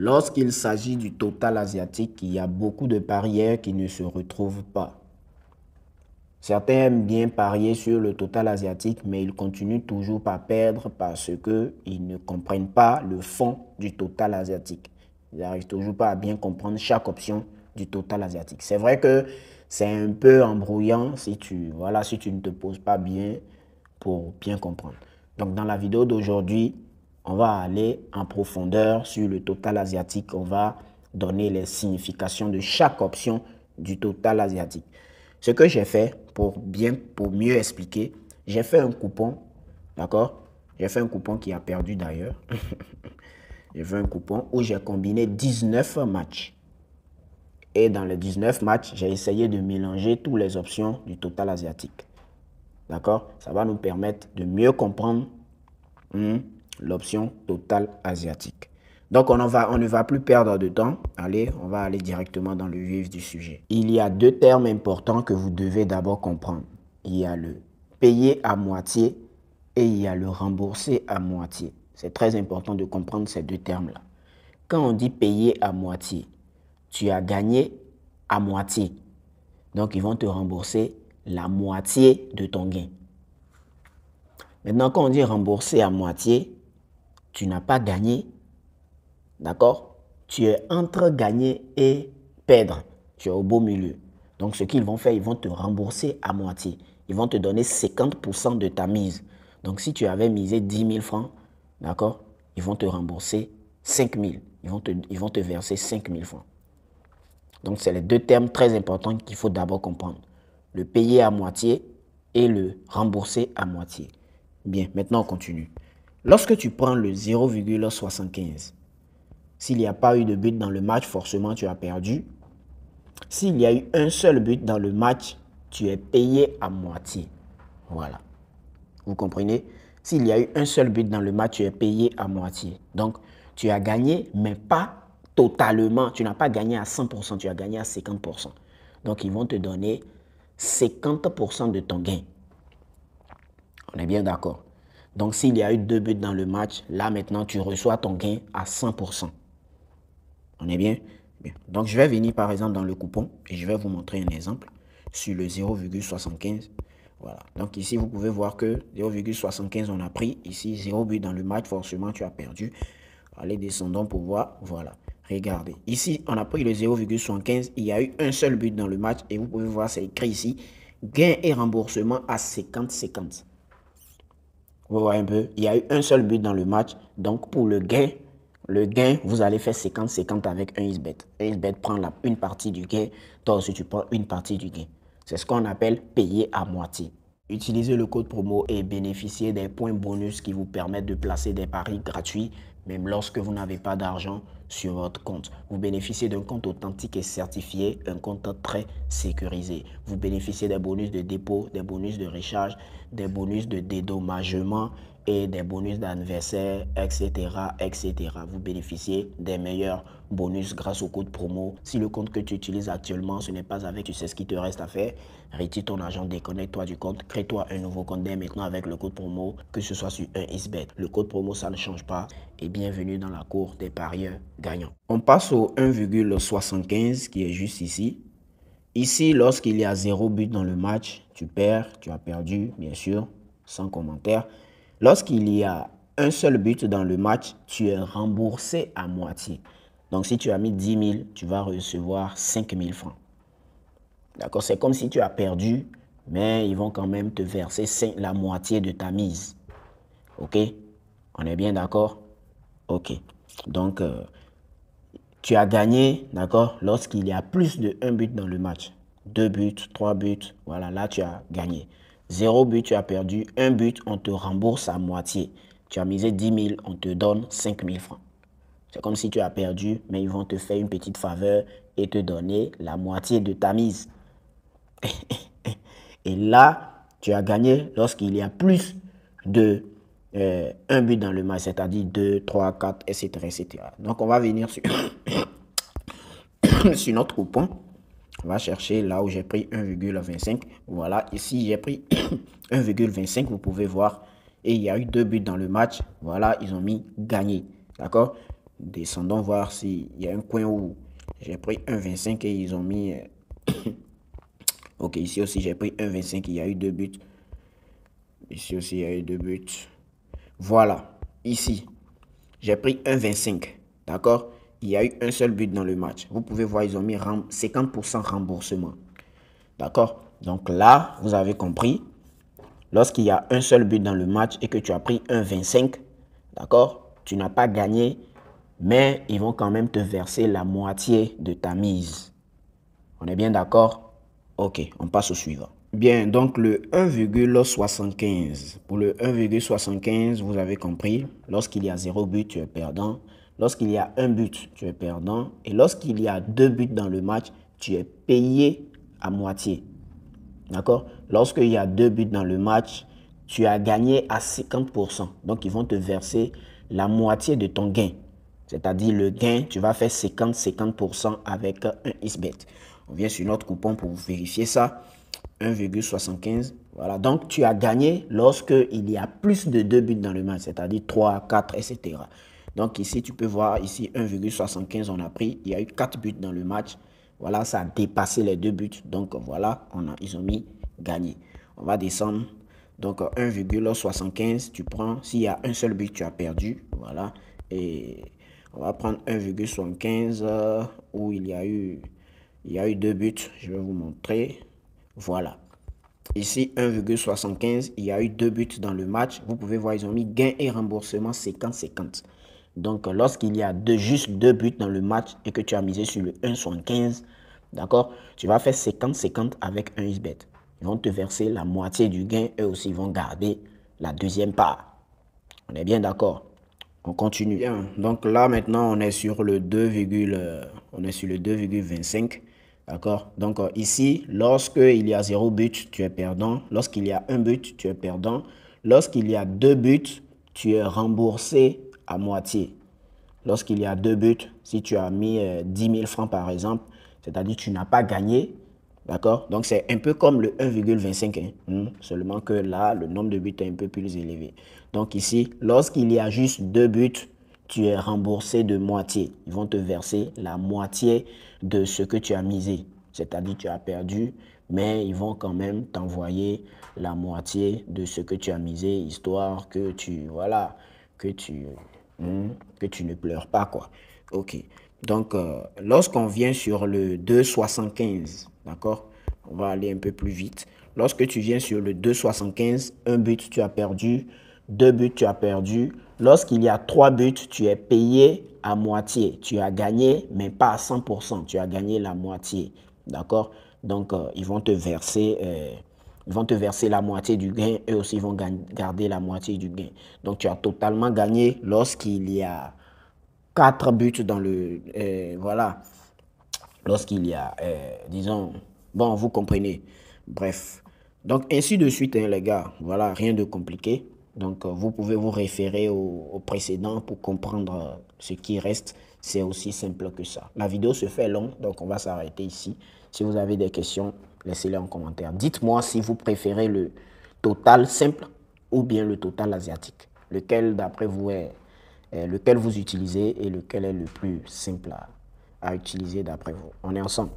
Lorsqu'il s'agit du total asiatique, il y a beaucoup de parieurs qui ne se retrouvent pas. Certains aiment bien parier sur le total asiatique, mais ils continuent toujours par perdre parce qu'ils ne comprennent pas le fond du total asiatique. Ils n'arrivent toujours pas à bien comprendre chaque option du total asiatique. C'est vrai que c'est un peu embrouillant si tu ne te poses pas bien pour bien comprendre. Donc dans la vidéo d'aujourd'hui, on va aller en profondeur sur le total asiatique. On va donner les significations de chaque option du total asiatique. Ce que j'ai fait pour mieux expliquer, j'ai fait un coupon, d'accord? J'ai fait un coupon qui a perdu d'ailleurs. J'ai fait un coupon où j'ai combiné 19 matchs. Et dans les 19 matchs, j'ai essayé de mélanger toutes les options du total asiatique. D'accord? Ça va nous permettre de mieux comprendre l'option total asiatique. Donc, on ne va plus perdre de temps. Allez, on va aller directement dans le vif du sujet. Il y a deux termes importants que vous devez d'abord comprendre. Il y a le payer à moitié et il y a le rembourser à moitié. C'est très important de comprendre ces deux termes-là. Quand on dit payer à moitié, tu as gagné à moitié. Donc, ils vont te rembourser la moitié de ton gain. Maintenant, quand on dit rembourser à moitié, tu n'as pas gagné. D'accord? Tu es entre gagner et perdre. Tu es au beau milieu. Donc, ce qu'ils vont faire, ils vont te rembourser à moitié. Ils vont te donner 50% de ta mise. Donc, si tu avais misé 10 000 francs, d'accord? Ils vont te rembourser 5 000. Ils vont te verser 5 000 francs. Donc, c'est les deux termes très importants qu'il faut d'abord comprendre. Le payer à moitié et le rembourser à moitié. Bien, maintenant on continue. Lorsque tu prends le 0,75, s'il n'y a pas eu de but dans le match, forcément tu as perdu. S'il y a eu un seul but dans le match, tu es payé à moitié. Voilà. Vous comprenez? S'il y a eu un seul but dans le match, tu es payé à moitié. Donc, tu as gagné, mais pas totalement. Tu n'as pas gagné à 100%, tu as gagné à 50%. Donc, ils vont te donner 50% de ton gain. On est bien d'accord. Donc, s'il y a eu 2 buts dans le match, là maintenant, tu reçois ton gain à 100%. On est bien? Bien. Donc, je vais venir par exemple dans le coupon et je vais vous montrer un exemple sur le 0,75. Voilà. Donc, ici, vous pouvez voir que 0,75, on a pris. Ici, 0 but dans le match, forcément, tu as perdu. Allez, descendons pour voir. Voilà. Regardez. Ici, on a pris le 0,75. Il y a eu un seul but dans le match et vous pouvez voir, c'est écrit ici, gain et remboursement à 50-50. Vous voyez un peu, il y a eu un seul but dans le match. Donc, pour le gain, vous allez faire 50-50 avec un XBet. Un XBet prend une partie du gain. Toi aussi, tu prends une partie du gain. C'est ce qu'on appelle payer à moitié. Utilisez le code promo et bénéficiez des points bonus qui vous permettent de placer des paris gratuits, même lorsque vous n'avez pas d'argent sur votre compte. Vous bénéficiez d'un compte authentique et certifié, un compte très sécurisé. Vous bénéficiez des bonus de dépôt, des bonus de recharge, des bonus de dédommagement et des bonus d'anniversaire, etc., etc. Vous bénéficiez des meilleurs bonus grâce au code promo. Si le compte que tu utilises actuellement, ce n'est pas avec, tu sais ce qu'il te reste à faire. Retire ton argent, déconnecte-toi du compte, crée-toi un nouveau compte dès maintenant avec le code promo, que ce soit sur un XBet. Le code promo, ça ne change pas. Et bienvenue dans la cour des parieurs gagnants. On passe au 1,75 qui est juste ici. Ici, lorsqu'il y a 0 but dans le match, tu perds, tu as perdu, bien sûr, sans commentaire. Lorsqu'il y a un seul but dans le match, tu es remboursé à moitié. Donc, si tu as mis 10 000, tu vas recevoir 5 000 francs. D'accord? C'est comme si tu as perdu, mais ils vont quand même te verser la moitié de ta mise. OK? On est bien d'accord? OK. Donc, tu as gagné, d'accord, lorsqu'il y a plus de 1 but dans le match. 2 buts, 3 buts, voilà, là tu as gagné. 0 but, tu as perdu. 1 but, on te rembourse à moitié. Tu as misé 10 000, on te donne 5 000 francs. C'est comme si tu as perdu, mais ils vont te faire une petite faveur et te donner la moitié de ta mise. Et là, tu as gagné lorsqu'il y a plus de 1 but dans le match, c'est-à-dire 2, 3, 4, etc., etc. Donc, on va venir sur, sur notre coupon. On va chercher là où j'ai pris 1,25. Voilà, ici, j'ai pris 1,25. Vous pouvez voir. Et il y a eu 2 buts dans le match. Voilà, ils ont mis gagné. D'accord? Descendons voir s'il y a un coin où j'ai pris 1,25 et ils ont mis... ok, ici aussi j'ai pris 1,25, il y a eu 2 buts. Ici aussi il y a eu 2 buts. Voilà, ici, j'ai pris 1,25. D'accord? Il y a eu un seul but dans le match. Vous pouvez voir, ils ont mis 50% remboursement. D'accord? Donc là, vous avez compris. Lorsqu'il y a un seul but dans le match et que tu as pris 1,25, d'accord? Tu n'as pas gagné, mais ils vont quand même te verser la moitié de ta mise. On est bien d'accord? Ok, on passe au suivant. Bien, donc le 1,75. Pour le 1,75, vous avez compris, lorsqu'il y a 0 but, tu es perdant. Lorsqu'il y a un but, tu es perdant. Et lorsqu'il y a 2 buts dans le match, tu es payé à moitié. D'accord? Lorsqu'il y a 2 buts dans le match, tu as gagné à 50%. Donc, ils vont te verser la moitié de ton gain. C'est-à-dire le gain, tu vas faire 50% avec un XBet. On vient sur notre coupon pour vérifier ça. 1,75. Voilà. Donc, tu as gagné lorsqu'il y a plus de 2 buts dans le match, c'est-à-dire 3, 4, etc. Donc, ici, tu peux voir, ici, 1,75, on a pris. Il y a eu 4 buts dans le match. Voilà, ça a dépassé les 2 buts. Donc, voilà, ils ont mis gagné. On va descendre. Donc, 1,75, tu prends. S'il y a un seul but, tu as perdu. Voilà. Et on va prendre 1,75 où il y a eu 2 buts. Je vais vous montrer. Voilà. Ici, 1,75. Il y a eu 2 buts dans le match. Vous pouvez voir, ils ont mis gain et remboursement 50-50. Donc, lorsqu'il y a juste 2 buts dans le match et que tu as misé sur le 1,75, d'accord, tu vas faire 50-50 avec un XBet. Ils vont te verser la moitié du gain. Eux aussi, ils vont garder la deuxième part. On est bien d'accord? On continue. Bien. Donc là, maintenant, on est sur le 2,25. D'accord? Donc ici, lorsqu'il y a 0 but, tu es perdant. Lorsqu'il y a un but, tu es perdant. Lorsqu'il y a 2 buts, tu es remboursé à moitié. Lorsqu'il y a 2 buts, si tu as mis 10 000 francs par exemple, c'est-à-dire tu n'as pas gagné, d'accord? Donc c'est un peu comme le 1,25, hein, seulement que là, le nombre de buts est un peu plus élevé. Donc ici, lorsqu'il y a juste 2 buts, tu es remboursé de moitié. Ils vont te verser la moitié de ce que tu as misé. C'est-à-dire tu as perdu, mais ils vont quand même t'envoyer la moitié de ce que tu as misé, histoire que tu, voilà, que tu ne pleures pas, quoi. Ok. Donc, lorsqu'on vient sur le 2,75, d'accord? On va aller un peu plus vite. Lorsque tu viens sur le 2,75, un but, tu as perdu. 2 buts, tu as perdu. Lorsqu'il y a 3 buts, tu es payé à moitié. Tu as gagné, mais pas à 100%. Tu as gagné la moitié. D'accord? Donc, ils vont te verser la moitié du gain. Eux aussi vont garder la moitié du gain. Donc, tu as totalement gagné lorsqu'il y a 4 buts dans le... voilà. Lorsqu'il y a, disons... Bon, vous comprenez. Bref. Donc, ainsi de suite, hein, les gars. Voilà, rien de compliqué. Donc, vous pouvez vous référer au précédent pour comprendre ce qui reste. C'est aussi simple que ça. La vidéo se fait longue, donc on va s'arrêter ici. Si vous avez des questions, laissez-les en commentaire. Dites-moi si vous préférez le total simple ou bien le total asiatique. Lequel, d'après vous, est lequel vous utilisez et lequel est le plus simple à utiliser d'après vous. On est ensemble.